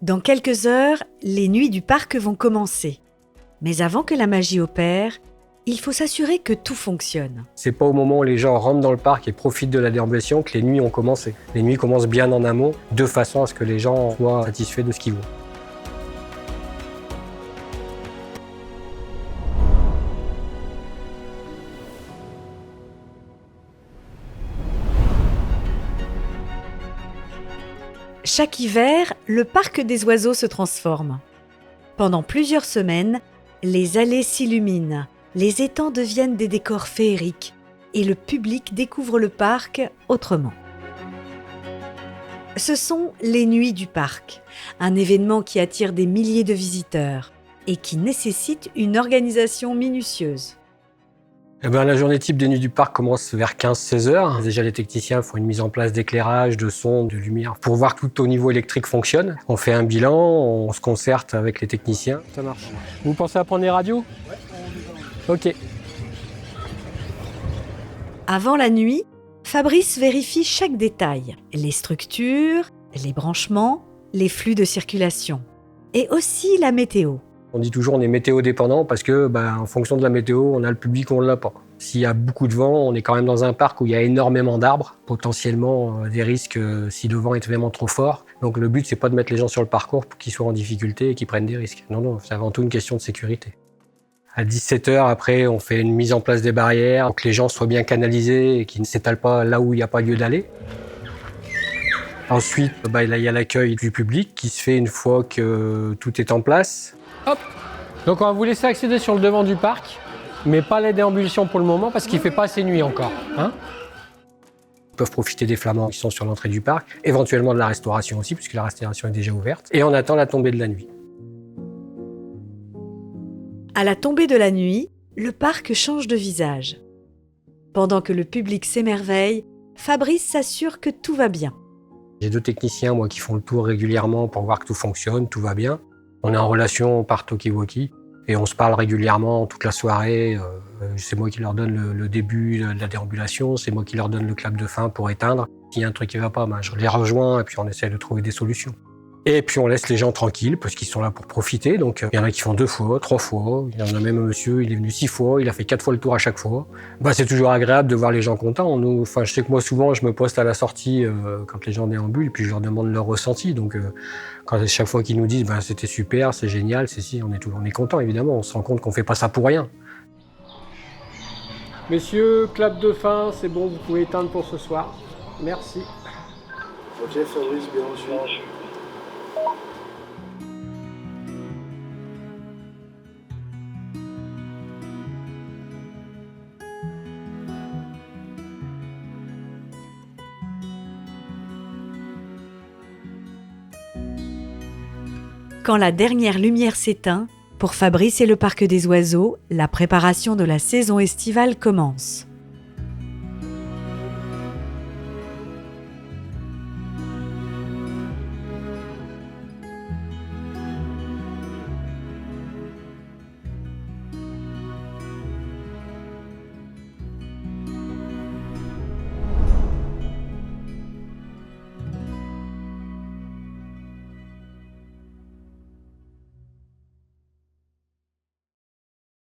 Dans quelques heures, les nuits du parc vont commencer. Mais avant que la magie opère, il faut s'assurer que tout fonctionne. C'est pas au moment où les gens rentrent dans le parc et profitent de la déambulation que les nuits ont commencé. Les nuits commencent bien en amont, de façon à ce que les gens soient satisfaits de ce qu'ils voient. Chaque hiver, le parc des oiseaux se transforme. Pendant plusieurs semaines, les allées s'illuminent, les étangs deviennent des décors féeriques et le public découvre le parc autrement. Ce sont les Nuits du parc, un événement qui attire des milliers de visiteurs et qui nécessite une organisation minutieuse. La journée type des Nuits du Parc commence vers 15-16 heures. Déjà, les techniciens font une mise en place d'éclairage, de son, de lumière pour voir que tout au niveau électrique fonctionne. On fait un bilan, on se concerte avec les techniciens. Ça marche. Vous pensez à prendre les radios ? Ouais. Ok. Avant la nuit, Fabrice vérifie chaque détail, les structures, les branchements, les flux de circulation et aussi la météo. On dit toujours on est météo dépendant parce que, en fonction de la météo, on a le public ou on ne l'a pas. S'il y a beaucoup de vent, on est quand même dans un parc où il y a énormément d'arbres, potentiellement des risques si le vent est vraiment trop fort. Donc le but, c'est pas de mettre les gens sur le parcours pour qu'ils soient en difficulté et qu'ils prennent des risques. Non, c'est avant tout une question de sécurité. À 17h, après, on fait une mise en place des barrières pour que les gens soient bien canalisés et qu'ils ne s'étalent pas là où il n'y a pas lieu d'aller. Ensuite, il y a l'accueil du public qui se fait une fois que tout est en place. Hop. Donc on va vous laisser accéder sur le devant du parc, mais pas les déambulations pour le moment parce qu'il ne fait pas assez nuit encore. Ils peuvent profiter des flamands qui sont sur l'entrée du parc, éventuellement de la restauration aussi, puisque la restauration est déjà ouverte. Et on attend la tombée de la nuit. À la tombée de la nuit, le parc change de visage. Pendant que le public s'émerveille, Fabrice s'assure que tout va bien. J'ai 2 techniciens qui font le tour régulièrement pour voir que tout fonctionne, tout va bien. On est en relation par talkie-walkie et on se parle régulièrement toute la soirée. C'est moi qui leur donne le début de la déambulation, c'est moi qui leur donne le clap de fin pour éteindre. S'il y a un truc qui ne va pas, je les rejoins et puis on essaie de trouver des solutions. Et puis on laisse les gens tranquilles parce qu'ils sont là pour profiter. Donc il y en a qui font 2 fois, 3 fois. Il y en a même un monsieur, il est venu 6 fois, il a fait 4 fois le tour à chaque fois. C'est toujours agréable de voir les gens contents. Je sais que moi souvent je me poste à la sortie quand les gens déambulent et puis je leur demande leur ressenti. Donc chaque fois qu'ils nous disent c'était super, c'est génial, on est content évidemment. On se rend compte qu'on fait pas ça pour rien. Messieurs, clap de fin, c'est bon, vous pouvez éteindre pour ce soir. Merci. Ok Fabrice, bien reçu. Quand la dernière lumière s'éteint, pour Fabrice et le parc des oiseaux, la préparation de la saison estivale commence.